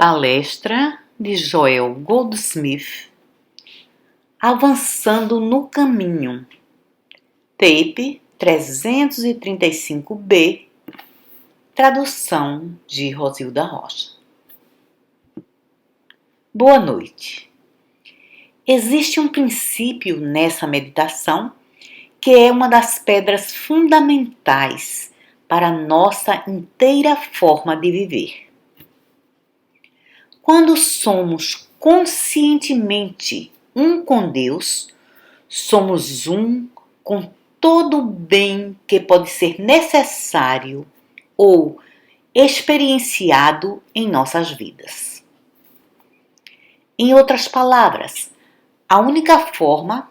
Palestra de Joel Goldsmith, Avançando no Caminho, tape 335B, tradução de Rosilda Rocha. Boa noite. Existe um princípio nessa meditação que é uma das pedras fundamentais para a nossa inteira forma de viver. Quando somos conscientemente um com Deus, somos um com todo o bem que pode ser necessário ou experienciado em nossas vidas. Em outras palavras, a única forma,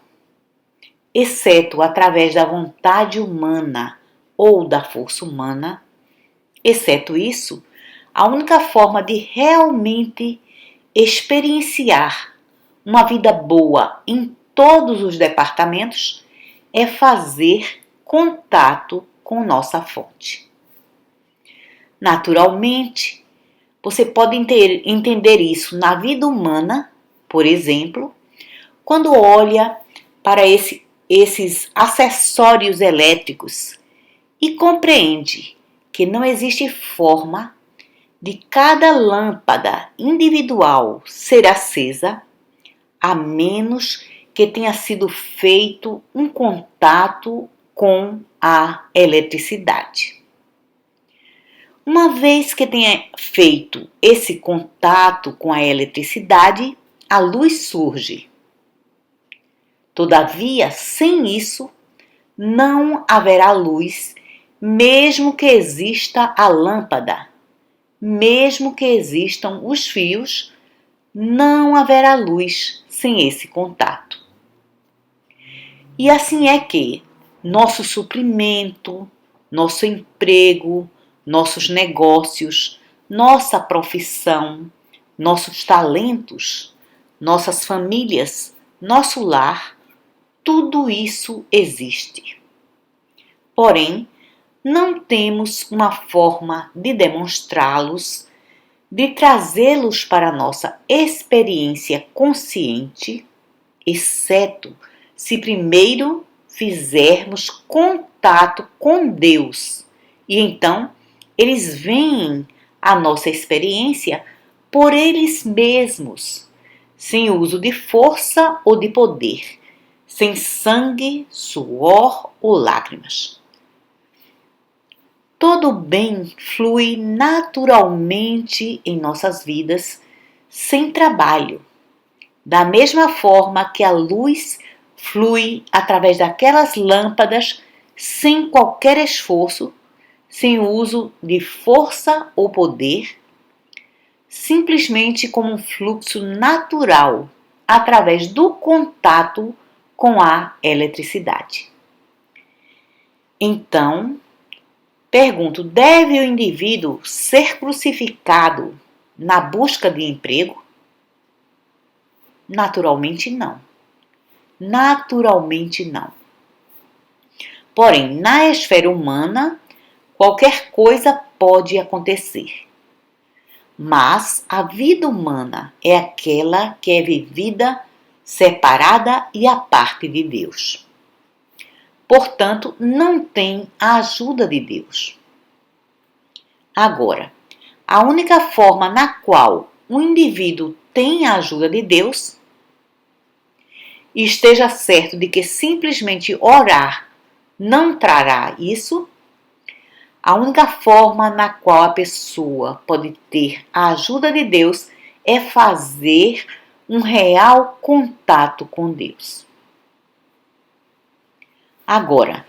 exceto através da vontade humana ou da força humana, exceto isso, a única forma de realmente experienciar uma vida boa em todos os departamentos é fazer contato com nossa fonte. Naturalmente, você pode entender isso na vida humana, por exemplo, quando olha para esses acessórios elétricos e compreende que não existe forma de cada lâmpada individual ser acesa, a menos que tenha sido feito um contato com a eletricidade. Uma vez que tenha feito esse contato com a eletricidade, a luz surge. Todavia, sem isso, não haverá luz, mesmo que exista a lâmpada. Mesmo que existam os fios, não haverá luz sem esse contato. E assim é que nosso suprimento, nosso emprego, nossos negócios, nossa profissão, nossos talentos, nossas famílias, nosso lar, tudo isso existe. Porém, não temos uma forma de demonstrá-los, de trazê-los para a nossa experiência consciente, exceto se primeiro fizermos contato com Deus. E então, eles vêm à nossa experiência por eles mesmos, sem uso de força ou de poder, sem sangue, suor ou lágrimas. Todo bem flui naturalmente em nossas vidas, sem trabalho, da mesma forma que a luz flui através daquelas lâmpadas sem qualquer esforço, sem uso de força ou poder, simplesmente como um fluxo natural através do contato com a eletricidade. Então, pergunto, deve o indivíduo ser crucificado na busca de emprego? Naturalmente não. Naturalmente não. Porém, na esfera humana, qualquer coisa pode acontecer. Mas a vida humana é aquela que é vivida separada e à parte de Deus. Portanto, não tem a ajuda de Deus. Agora, a única forma na qual um indivíduo tem a ajuda de Deus, e esteja certo de que simplesmente orar não trará isso, a única forma na qual a pessoa pode ter a ajuda de Deus é fazer um real contato com Deus. Agora,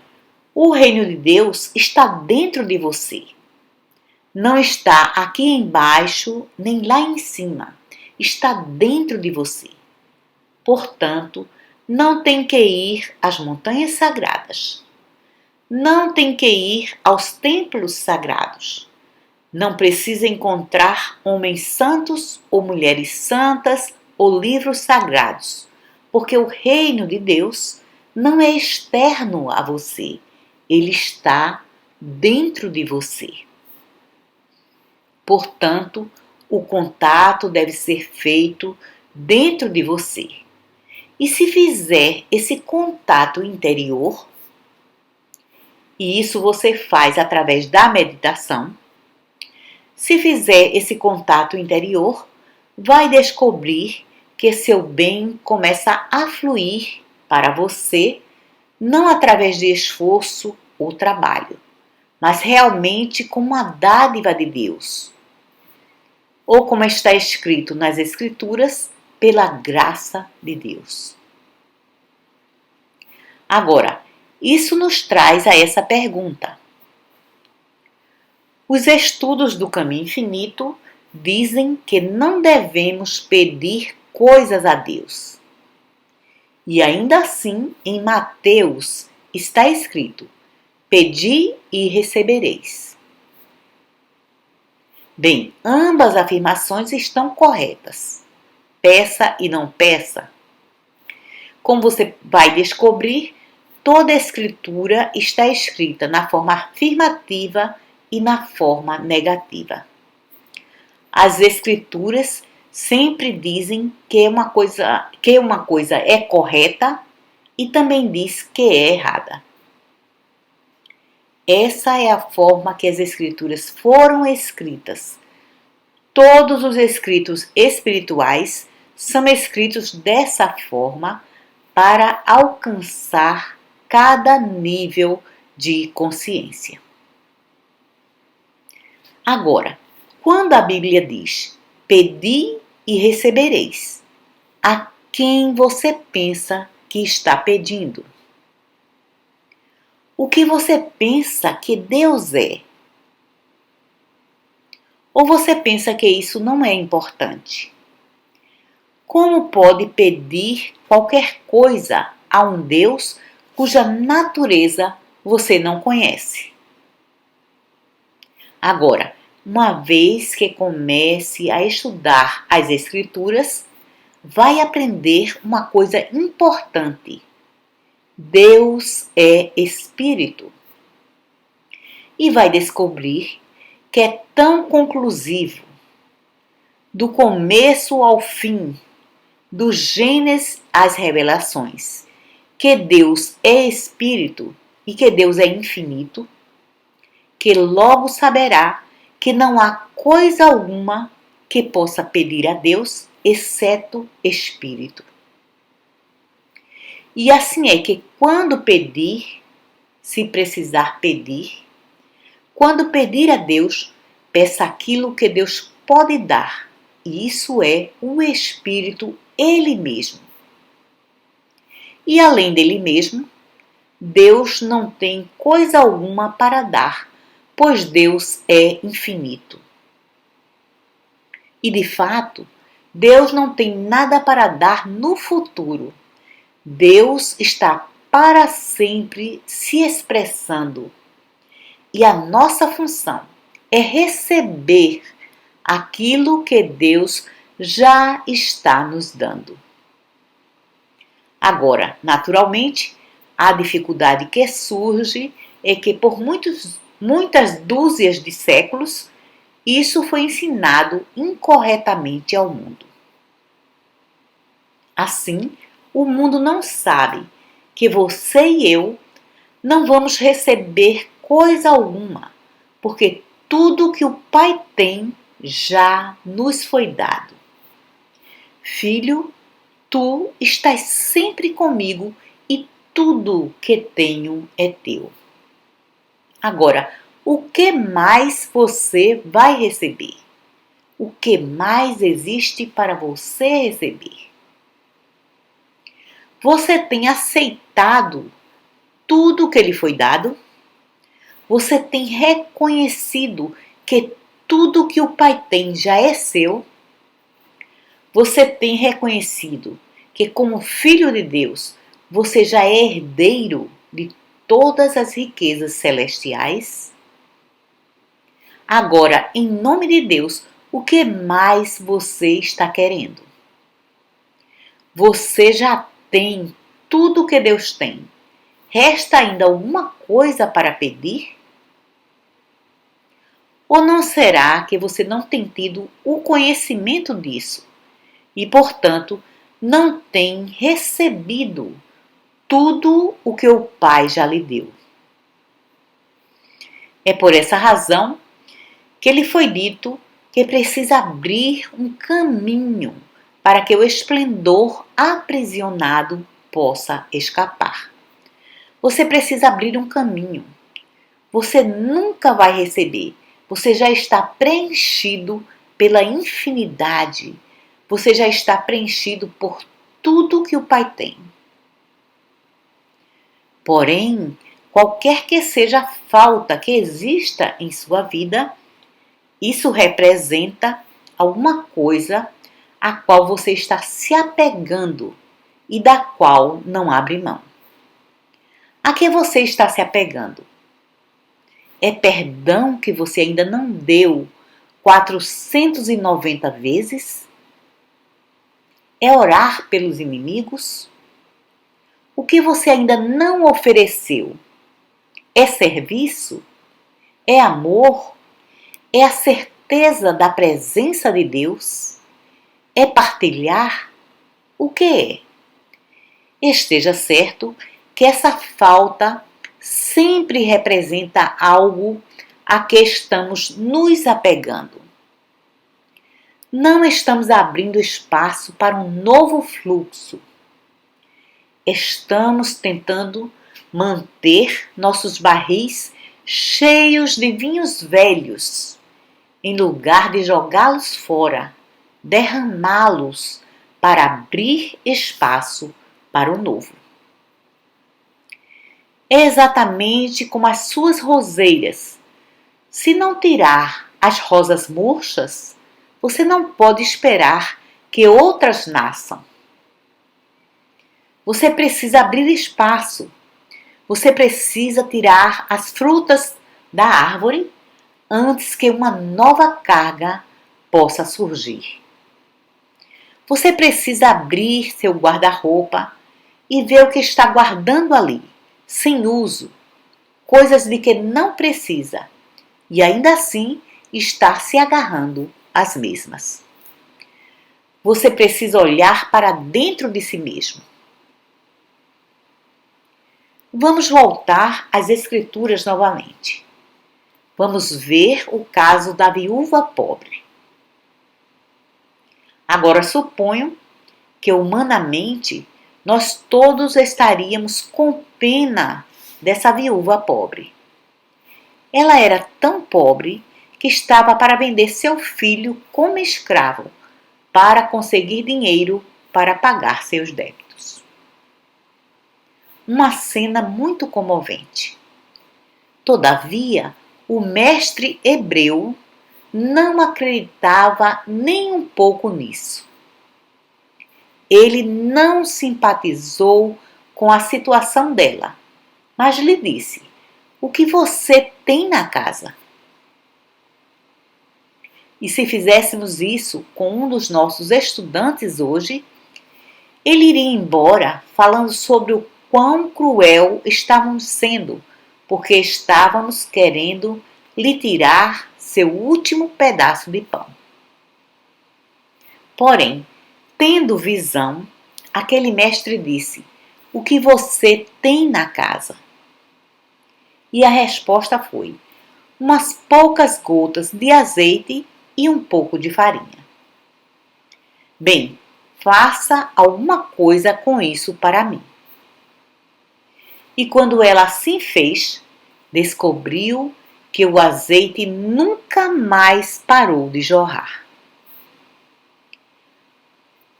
o reino de Deus está dentro de você. Não está aqui embaixo, nem lá em cima. Está dentro de você. Portanto, não tem que ir às montanhas sagradas. Não tem que ir aos templos sagrados. Não precisa encontrar homens santos ou mulheres santas ou livros sagrados, porque o reino de Deus não é externo a você, ele está dentro de você. Portanto, O contato deve ser feito dentro de você. E se fizer esse contato interior, e isso você faz através da meditação, se fizer esse contato interior, vai descobrir que seu bem começa a fluir para você, não através de esforço ou trabalho, mas realmente como uma dádiva de Deus. Ou como está escrito nas Escrituras, pela graça de Deus. Agora, isso nos traz a essa pergunta. Os estudos do caminho infinito dizem que não devemos pedir coisas a Deus. E ainda assim, em Mateus está escrito: pedi e recebereis. Bem, ambas afirmações estão corretas. Peça e não peça. Como você vai descobrir, toda a Escritura está escrita na forma afirmativa e na forma negativa. As Escrituras sempre dizem que uma coisa é correta e também diz que é errada. Essa é a forma que as Escrituras foram escritas. Todos os escritos espirituais são escritos dessa forma para alcançar cada nível de consciência. Agora, quando a Bíblia diz: pedi e recebereis, a quem você pensa que está pedindo? O que você pensa que Deus é? Ou você pensa que isso não é importante? Como pode pedir qualquer coisa a um Deus cuja natureza você não conhece? Agora, uma vez que comece a estudar as Escrituras, vai aprender uma coisa importante. Deus é Espírito. E vai descobrir que é tão conclusivo, do começo ao fim, do Gênesis às Revelações, que Deus é Espírito e que Deus é infinito, que logo saberá que não há coisa alguma que possa pedir a Deus, exceto Espírito. E assim é que quando pedir, se precisar pedir, quando pedir a Deus, peça aquilo que Deus pode dar, e isso é o Espírito, Ele mesmo. E além dele mesmo, Deus não tem coisa alguma para dar, pois Deus é infinito. E de fato, Deus não tem nada para dar no futuro. Deus está para sempre se expressando. E a nossa função é receber aquilo que Deus já está nos dando. Agora, naturalmente, a dificuldade que surge é que por muitas dúzias de séculos, isso foi ensinado incorretamente ao mundo. Assim, o mundo não sabe que você e eu não vamos receber coisa alguma, porque tudo que o Pai tem já nos foi dado. Filho, tu estás sempre comigo e tudo que tenho é teu. Agora, o que mais você vai receber? O que mais existe para você receber? Você tem aceitado tudo que lhe foi dado? Você tem reconhecido que tudo que o Pai tem já é seu? Você tem reconhecido que, como filho de Deus, você já é herdeiro de todas as riquezas celestiais? Agora, em nome de Deus, o que mais você está querendo? Você já tem tudo que Deus tem. Resta ainda alguma coisa para pedir? Ou não será que você não tem tido o conhecimento disso e, portanto, não tem recebido tudo o que o Pai já lhe deu? É por essa razão que lhe foi dito que precisa abrir um caminho para que o esplendor aprisionado possa escapar. Você precisa abrir um caminho. Você nunca vai receber. Você já está preenchido pela infinidade. Você já está preenchido por tudo que o Pai tem. Porém, qualquer que seja a falta que exista em sua vida, isso representa alguma coisa a qual você está se apegando e da qual não abre mão. A que você está se apegando? É perdão que você ainda não deu 490 vezes? É orar pelos inimigos? O que você ainda não ofereceu? É serviço? É amor? É a certeza da presença de Deus? É partilhar? O que é? Esteja certo que essa falta sempre representa algo a que estamos nos apegando. Não estamos abrindo espaço para um novo fluxo. Estamos tentando manter nossos barris cheios de vinhos velhos, em lugar de jogá-los fora, derramá-los para abrir espaço para o novo. É exatamente como as suas roseiras. Se não tirar as rosas murchas, você não pode esperar que outras nasçam. Você precisa abrir espaço. Você precisa tirar as frutas da árvore antes que uma nova carga possa surgir. Você precisa abrir seu guarda-roupa e ver o que está guardando ali, sem uso, coisas de que não precisa, e ainda assim está se agarrando às mesmas. Você precisa olhar para dentro de si mesmo. Vamos voltar às Escrituras novamente. Vamos ver o caso da viúva pobre. Agora suponho que humanamente nós todos estaríamos com pena dessa viúva pobre. Ela era tão pobre que estava para vender seu filho como escravo para conseguir dinheiro para pagar seus débitos. Uma cena muito comovente. Todavia, o mestre hebreu não acreditava nem um pouco nisso. Ele não simpatizou com a situação dela, mas lhe disse: "O que você tem na casa?" E se fizéssemos isso com um dos nossos estudantes hoje, ele iria embora falando sobre o quão cruel estávamos sendo, porque estávamos querendo lhe tirar seu último pedaço de pão. Porém, tendo visão, aquele mestre disse: "O que você tem na casa?" E a resposta foi: "Umas poucas gotas de azeite e um pouco de farinha." Bem, faça alguma coisa com isso para mim. E quando ela assim fez, descobriu que o azeite nunca mais parou de jorrar.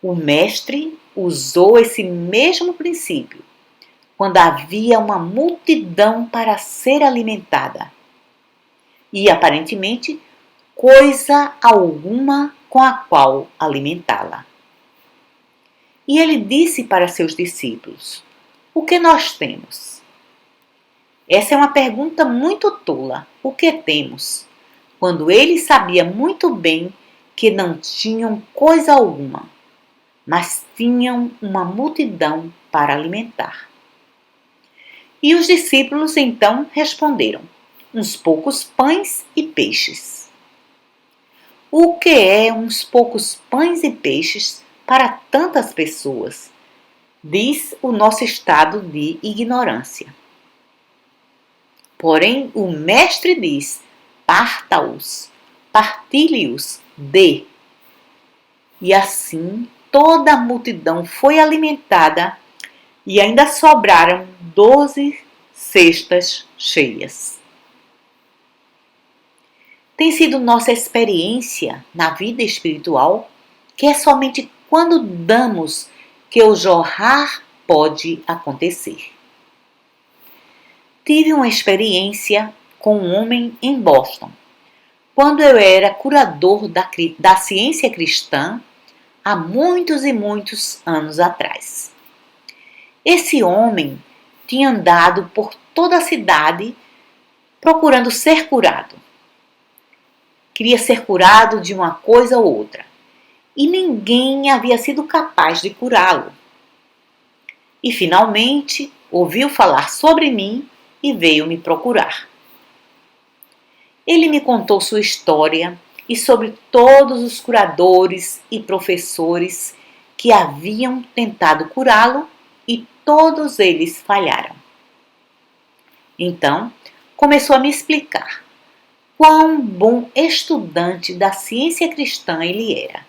O mestre usou esse mesmo princípio quando havia uma multidão para ser alimentada e, aparentemente, coisa alguma com a qual alimentá-la. E ele disse para seus discípulos: "O que nós temos?" Essa é uma pergunta muito tola. O que temos? Quando ele sabia muito bem que não tinham coisa alguma, mas tinham uma multidão para alimentar. E os discípulos então responderam: uns poucos pães e peixes. O que é uns poucos pães e peixes para tantas pessoas? Diz o nosso estado de ignorância. Porém, o mestre diz: parta-os, partilhe-os, dê. E assim toda a multidão foi alimentada e ainda sobraram 12 cestas cheias. Tem sido nossa experiência na vida espiritual que é somente quando damos que o jorrar pode acontecer. Tive uma experiência com um homem em Boston, quando eu era curador da ciência cristã há muitos e muitos anos atrás. Esse homem tinha andado por toda a cidade procurando ser curado. Queria ser curado de uma coisa ou outra, e ninguém havia sido capaz de curá-lo. E finalmente ouviu falar sobre mim e veio me procurar. Ele me contou sua história e sobre todos os curadores e professores que haviam tentado curá-lo e todos eles falharam. Então, começou a me explicar quão bom estudante da ciência cristã ele era.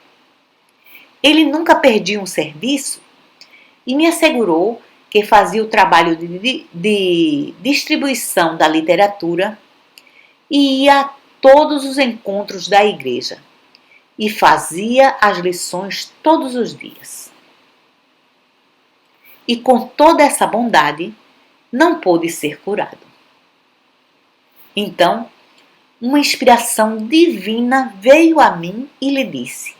Ele nunca perdia um serviço e me assegurou que fazia o trabalho de distribuição da literatura e ia a todos os encontros da igreja e fazia as lições todos os dias. E com toda essa bondade, não pôde ser curado. Então, uma inspiração divina veio a mim e lhe disse: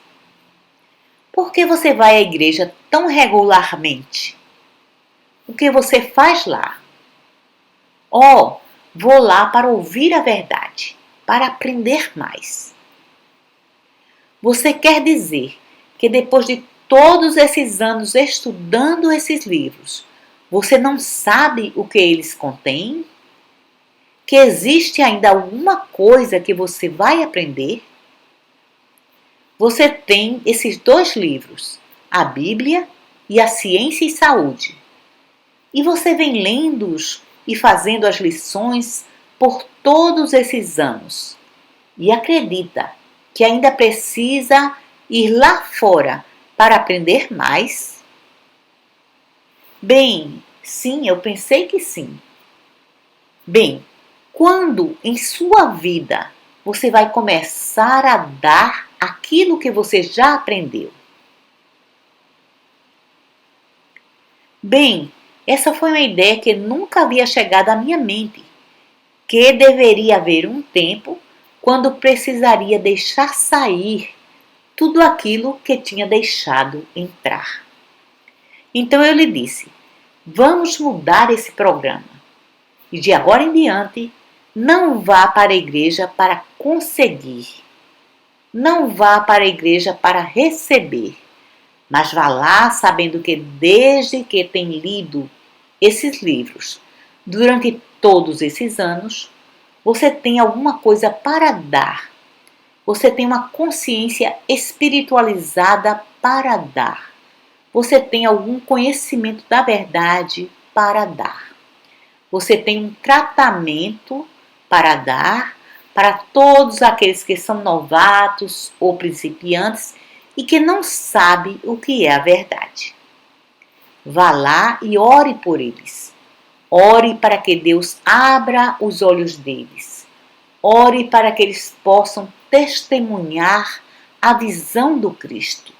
por que você vai à igreja tão regularmente? O que você faz lá? Oh, vou lá para ouvir a verdade, para aprender mais. Você quer dizer que depois de todos esses anos estudando esses livros, você não sabe o que eles contêm? Que existe ainda alguma coisa que você vai aprender? Você tem esses 2 livros, a Bíblia e a Ciência e Saúde. E você vem lendo-os e fazendo as lições por todos esses anos. E acredita que ainda precisa ir lá fora para aprender mais? Bem, sim, eu pensei que sim. Bem, quando em sua vida você vai começar a dar aquilo que você já aprendeu? Bem, essa foi uma ideia que nunca havia chegado à minha mente, que deveria haver um tempo quando precisaria deixar sair tudo aquilo que tinha deixado entrar. Então eu lhe disse: vamos mudar esse programa. E de agora em diante, não vá para a igreja para conseguir. Não vá para a igreja para receber. Mas vá lá sabendo que desde que tem lido esses livros, durante todos esses anos, você tem alguma coisa para dar. Você tem uma consciência espiritualizada para dar. Você tem algum conhecimento da verdade para dar. Você tem um tratamento para dar para todos aqueles que são novatos ou principiantes e que não sabem o que é a verdade. Vá lá e ore por eles. Ore para que Deus abra os olhos deles. Ore para que eles possam testemunhar a visão do Cristo.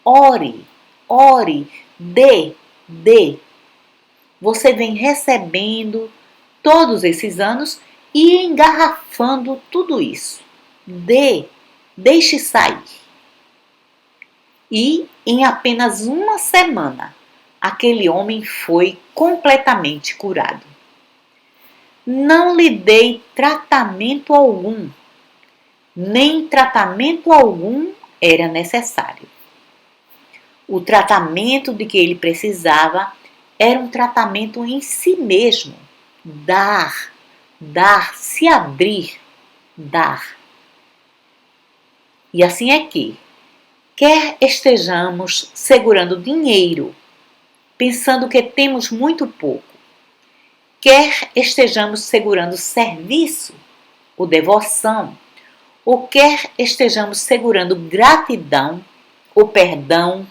Ore, ore, dê. Você vem recebendo todos esses anos e engarrafando tudo isso. Deixe sair. E em apenas uma semana, aquele homem foi completamente curado. Não lhe dei tratamento algum, nem tratamento algum era necessário. O tratamento de que ele precisava era um tratamento em si mesmo, dar dar, se abrir, dar. E assim é que, quer estejamos segurando dinheiro, pensando que temos muito pouco, quer estejamos segurando serviço ou devoção, ou quer estejamos segurando gratidão ou perdão,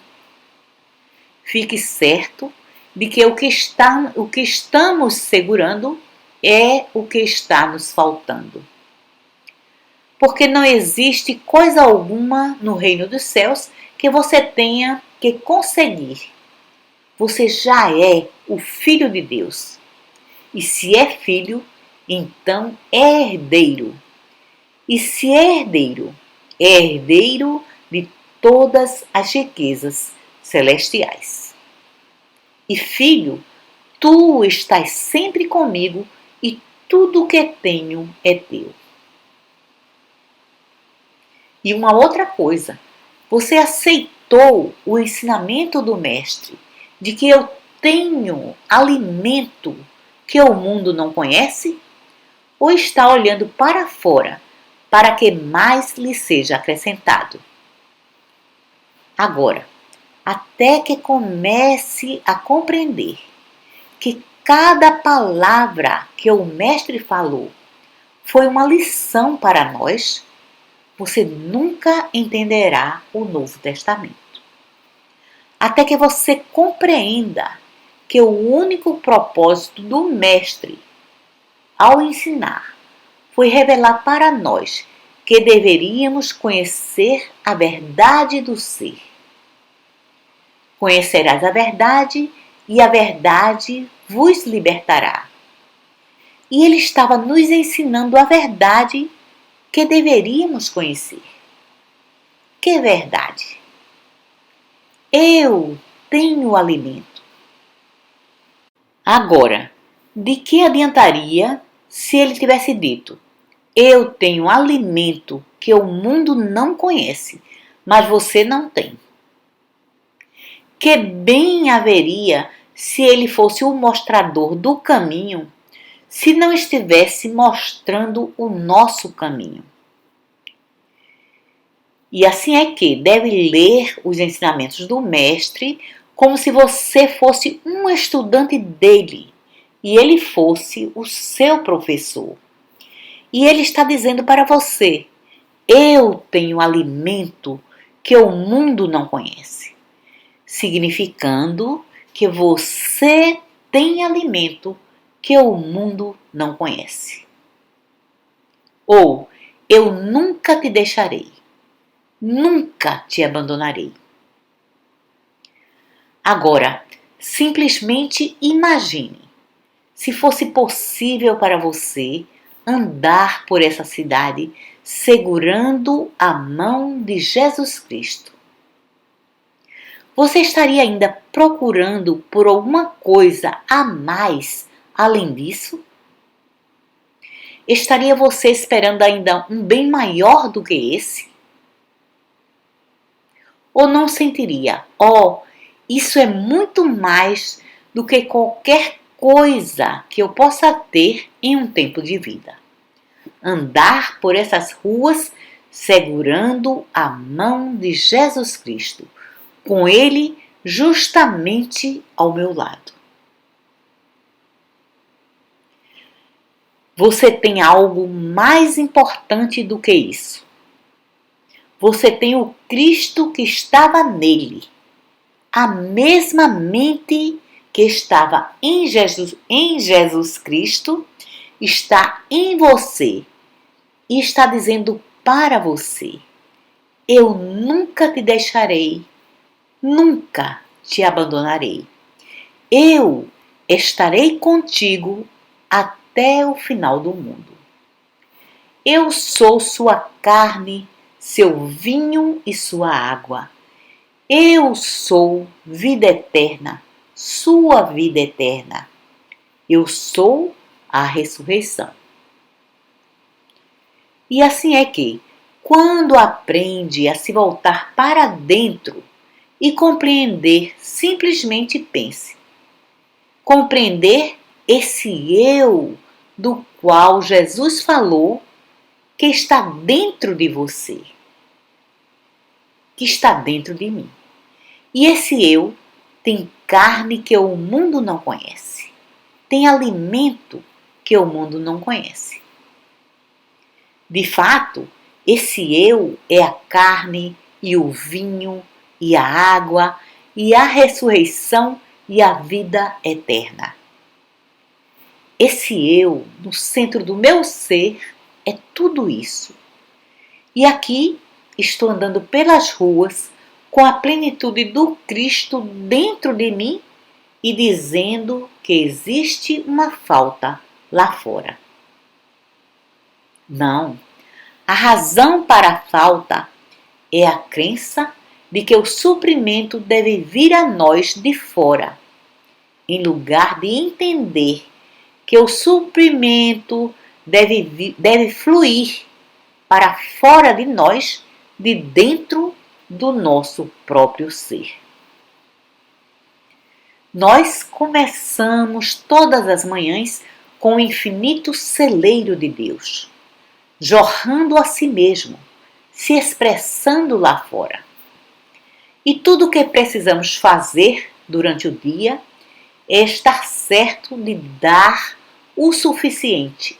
fique certo de que o que estamos segurando é o que está nos faltando. Porque não existe coisa alguma no reino dos céus que você tenha que conseguir. Você já é o Filho de Deus. E se é filho, então é herdeiro. E se é herdeiro de todas as riquezas celestiais. E filho, tu estás sempre comigo e tudo o que tenho é teu. E uma outra coisa, você aceitou o ensinamento do Mestre de que eu tenho alimento que o mundo não conhece? Ou está olhando para fora para que mais lhe seja acrescentado? Agora, até que comece a compreender que cada palavra que o Mestre falou foi uma lição para nós, você nunca entenderá o Novo Testamento. Até que você compreenda que o único propósito do Mestre ao ensinar foi revelar para nós que deveríamos conhecer a verdade do ser. Conhecerás a verdade e a verdade vos libertará. E ele estava nos ensinando a verdade que deveríamos conhecer. Que verdade? Eu tenho alimento. Agora, de que adiantaria se ele tivesse dito: eu tenho alimento que o mundo não conhece, mas você não tem? Que bem haveria se ele fosse o mostrador do caminho, se não estivesse mostrando o nosso caminho? E assim é que deve ler os ensinamentos do Mestre como se você fosse um estudante dele e ele fosse o seu professor. E ele está dizendo para você: eu tenho alimento que o mundo não conhece, significando que você tem alimento que o mundo não conhece. Ou, eu nunca te deixarei, nunca te abandonarei. Agora, simplesmente imagine se fosse possível para você andar por essa cidade segurando a mão de Jesus Cristo. Você estaria ainda procurando por alguma coisa a mais além disso? Estaria você esperando ainda um bem maior do que esse? Ou não sentiria: isso é muito mais do que qualquer coisa que eu possa ter em um tempo de vida? Andar por essas ruas segurando a mão de Jesus Cristo, com Ele justamente ao meu lado. Você tem algo mais importante do que isso. Você tem o Cristo que estava nele, a mesma mente que estava em Jesus Cristo está em você e está dizendo para você: eu nunca te deixarei, nunca te abandonarei. Eu estarei contigo até o final do mundo. Eu sou sua carne, seu vinho e sua água. Eu sou vida eterna, sua vida eterna. Eu sou a ressurreição. E assim é que, quando aprende a se voltar para dentro e compreender, simplesmente pense. Compreender esse eu do qual Jesus falou que está dentro de você, que está dentro de mim. E esse eu tem carne que o mundo não conhece, tem alimento que o mundo não conhece. De fato, esse eu é a carne e o vinho e a água e a ressurreição e a vida eterna. Esse eu, no centro do meu ser, é tudo isso. E aqui estou andando pelas ruas com a plenitude do Cristo dentro de mim e dizendo que existe uma falta lá fora. Não, a razão para a falta é a crença de que o suprimento deve vir a nós de fora, em lugar de entender que o suprimento deve fluir para fora de nós, de dentro do nosso próprio ser. Nós começamos todas as manhãs com o infinito celeiro de Deus, jorrando a si mesmo, se expressando lá fora. E tudo o que precisamos fazer durante o dia é estar certo de dar o suficiente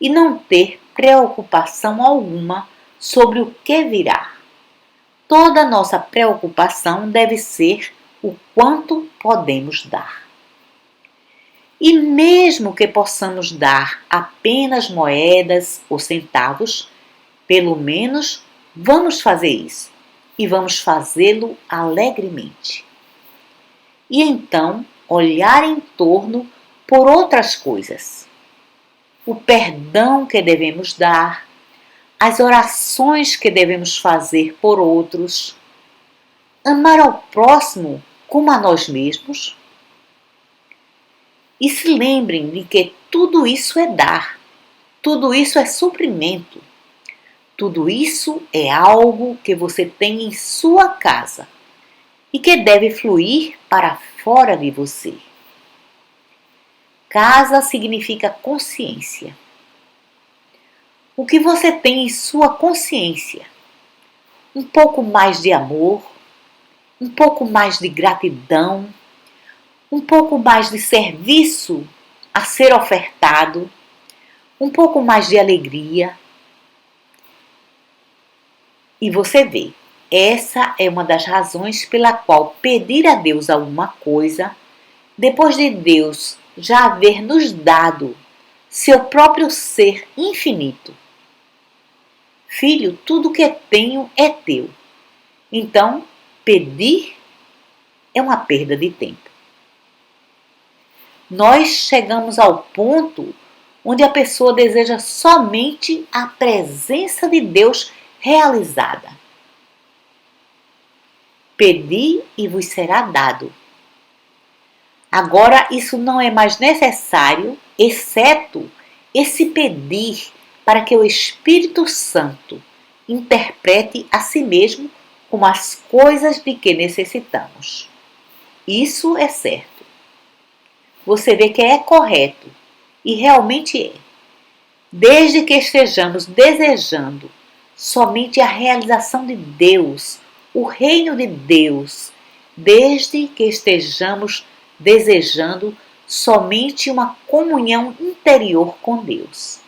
e não ter preocupação alguma sobre o que virá. Toda nossa preocupação deve ser o quanto podemos dar. E mesmo que possamos dar apenas moedas ou centavos, pelo menos vamos fazer isso e vamos fazê-lo alegremente. E então olhar em torno por outras coisas. O perdão que devemos dar, as orações que devemos fazer por outros, amar ao próximo como a nós mesmos. E se lembrem de que tudo isso é dar, tudo isso é suprimento, tudo isso é algo que você tem em sua casa e que deve fluir para fora de você. Casa significa consciência. O que você tem em sua consciência? Um pouco mais de amor, um pouco mais de gratidão, um pouco mais de serviço a ser ofertado, um pouco mais de alegria. E você vê, essa é uma das razões pela qual pedir a Deus alguma coisa, depois de Deus já haver nos dado seu próprio ser infinito. Filho, tudo que tenho é teu. Então, pedir é uma perda de tempo. Nós chegamos ao ponto onde a pessoa deseja somente a presença de Deus realizada. Pedi e vos será dado. Agora isso não é mais necessário, exceto esse pedir para que o Espírito Santo interprete a si mesmo como as coisas de que necessitamos. Isso é certo. Você vê que é correto, e realmente é. Desde que estejamos desejando somente a realização de Deus, o reino de Deus, desde que estejamos desejando somente uma comunhão interior com Deus,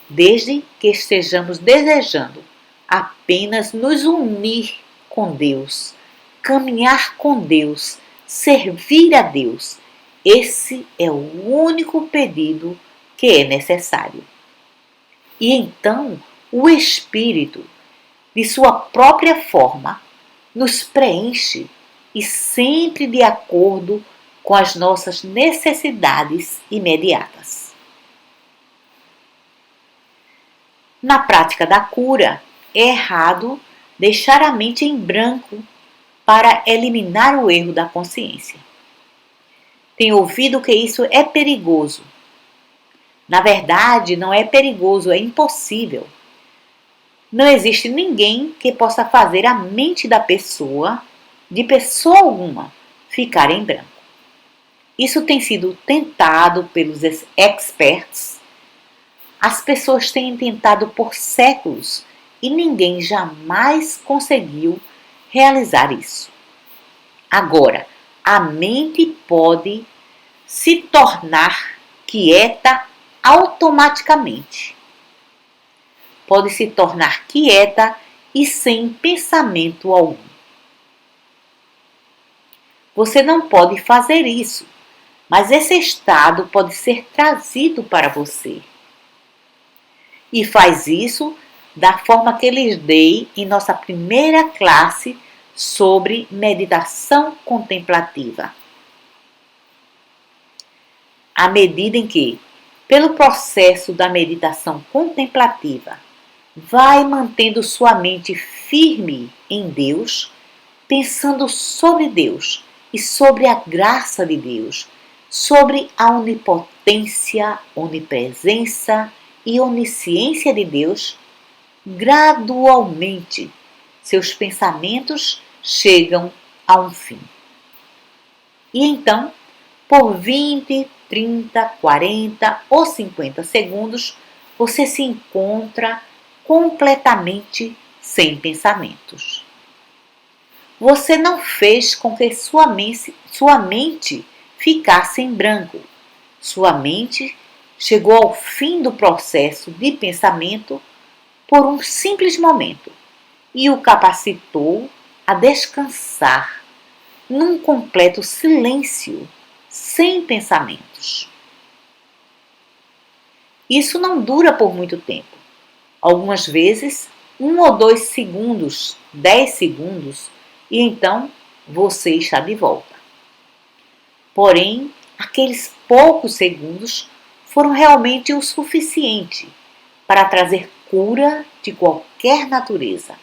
desde que estejamos desejando apenas nos unir com Deus, caminhar com Deus, servir a Deus. Esse é o único pedido que é necessário. E então o Espírito, de sua própria forma, nos preenche e sempre de acordo com as nossas necessidades imediatas. Na prática da cura, é errado deixar a mente em branco para eliminar o erro da consciência. Tenho ouvido que isso é perigoso. Na verdade, não é perigoso, é impossível. Não existe ninguém que possa fazer a mente da pessoa, de pessoa alguma, ficar em branco. Isso tem sido tentado pelos experts, As pessoas têm tentado por séculos e ninguém jamais conseguiu realizar isso. Agora, a mente pode se tornar quieta automaticamente. Pode se tornar quieta e sem pensamento algum. Você não pode fazer isso, mas esse estado pode ser trazido para você. E faz isso da forma que lhes dei em nossa primeira classe sobre meditação contemplativa. À medida em que, pelo processo da meditação contemplativa, vai mantendo sua mente firme em Deus, pensando sobre Deus e sobre a graça de Deus, sobre a onipotência, onipresença e onisciência de Deus, gradualmente seus pensamentos chegam a um fim. E então, por 20, 30, 40 ou 50 segundos, você se encontra completamente sem pensamentos. Você não fez com que sua mente ficasse em branco. Sua mente chegou ao fim do processo de pensamento por um simples momento e o capacitou a descansar num completo silêncio, sem pensamentos. Isso não dura por muito tempo. Algumas vezes, 1 ou 2 segundos, 10 segundos, e então você está de volta. Porém, aqueles poucos segundos foram realmente o suficiente para trazer cura de qualquer natureza.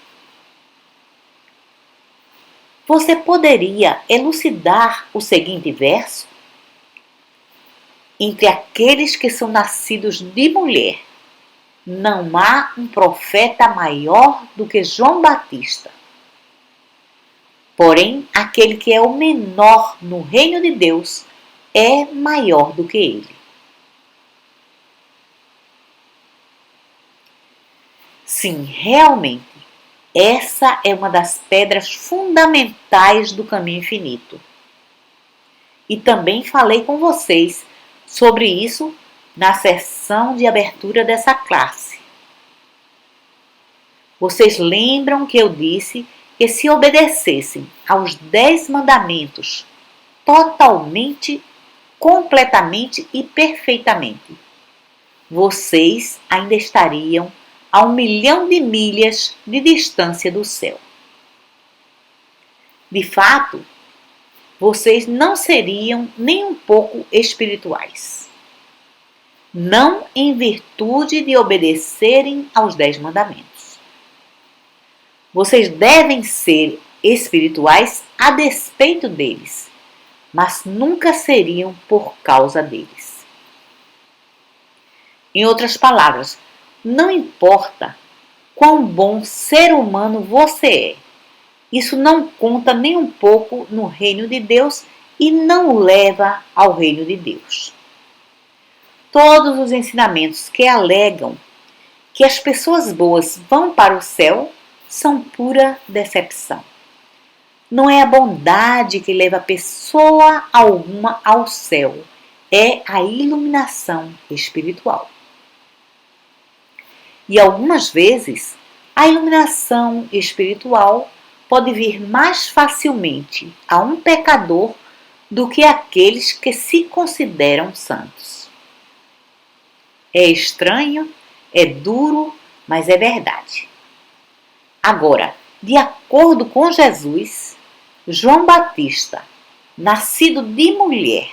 Você poderia elucidar o seguinte verso? Entre aqueles que são nascidos de mulher, não há um profeta maior do que João Batista. Porém, aquele que é o menor no reino de Deus é maior do que ele. Sim, realmente, essa é uma das pedras fundamentais do caminho infinito. E também falei com vocês sobre isso na sessão de abertura dessa classe. Vocês lembram que eu disse que se obedecessem aos 10 mandamentos totalmente, completamente e perfeitamente, vocês ainda estariam a 1 milhão de milhas de distância do céu. De fato, vocês não seriam nem um pouco espirituais. Não em virtude de obedecerem aos 10 mandamentos. Vocês devem ser espirituais a despeito deles, mas nunca seriam por causa deles. Em outras palavras, não importa quão bom ser humano você é, isso não conta nem um pouco no reino de Deus e não o leva ao reino de Deus. Todos os ensinamentos que alegam que as pessoas boas vão para o céu são pura decepção. Não é a bondade que leva pessoa alguma ao céu, é a iluminação espiritual. E algumas vezes, a iluminação espiritual pode vir mais facilmente a um pecador do que aqueles que se consideram santos. É estranho, é duro, mas é verdade. Agora, de acordo com Jesus, João Batista, nascido de mulher,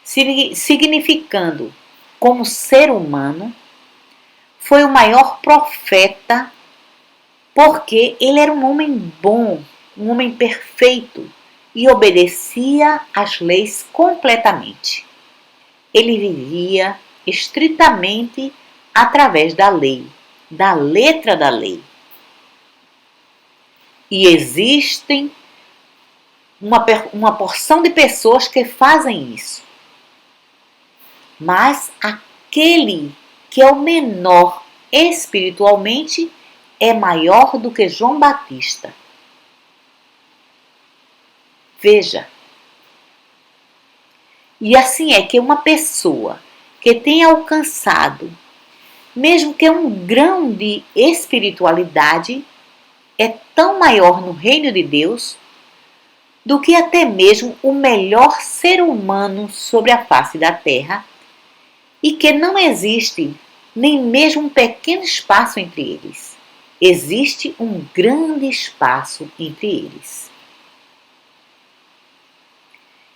significando como ser humano, foi o maior profeta porque ele era um homem bom, um homem perfeito e obedecia às leis completamente. Ele vivia estritamente através da lei, da letra da lei. E existem uma porção de pessoas que fazem isso. Mas aquele que é o menor espiritualmente, é maior do que João Batista. Veja. E assim é que uma pessoa que tem alcançado, mesmo que um grão de espiritualidade, é tão maior no reino de Deus do que até mesmo o melhor ser humano sobre a face da terra, e que não existe nem mesmo um pequeno espaço entre eles. Existe um grande espaço entre eles.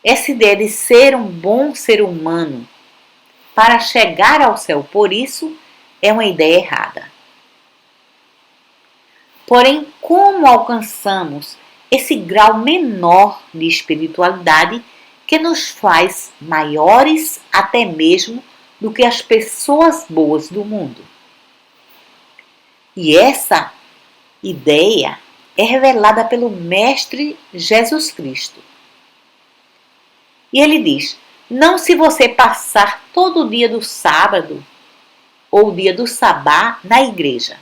Essa ideia de ser um bom ser humano para chegar ao céu, por isso, é uma ideia errada. Porém, como alcançamos esse grau menor de espiritualidade que nos faz maiores até mesmo do que as pessoas boas do mundo? E essa ideia é revelada pelo Mestre Jesus Cristo. E ele diz: não se você passar todo o dia do sábado ou o dia do sabá na igreja,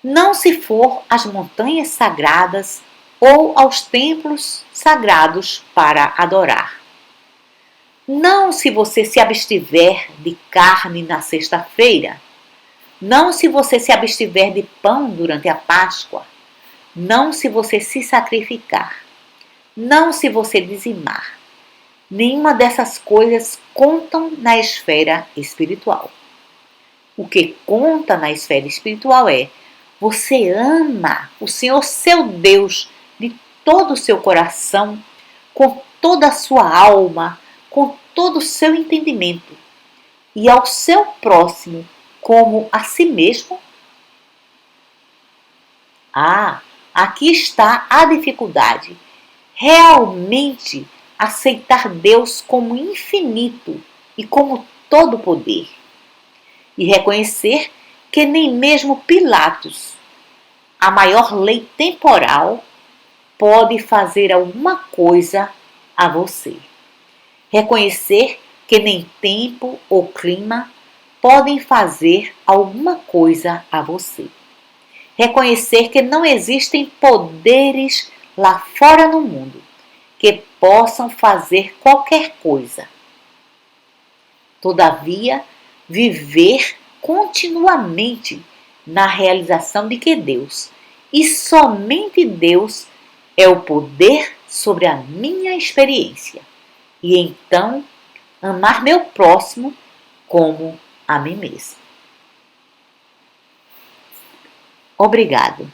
não se for às montanhas sagradas ou aos templos sagrados para adorar. Não se você se abstiver de carne na sexta-feira, não se você se abstiver de pão durante a Páscoa, não se você se sacrificar, não se você dizimar. Nenhuma dessas coisas contam na esfera espiritual. O que conta na esfera espiritual é: você ama o Senhor seu Deus de todo o seu coração, com toda a sua alma, com todo o seu entendimento, e ao seu próximo como a si mesmo? Ah, aqui está a dificuldade. Realmente aceitar Deus como infinito e como todo poder. E reconhecer que nem mesmo Pilatos, a maior lei temporal, pode fazer alguma coisa a você. Reconhecer que nem tempo ou clima podem fazer alguma coisa a você. Reconhecer que não existem poderes lá fora no mundo que possam fazer qualquer coisa. Todavia, viver continuamente na realização de que Deus, e somente Deus, é o poder sobre a minha experiência. E então, amar meu próximo como a mim mesmo. Obrigado.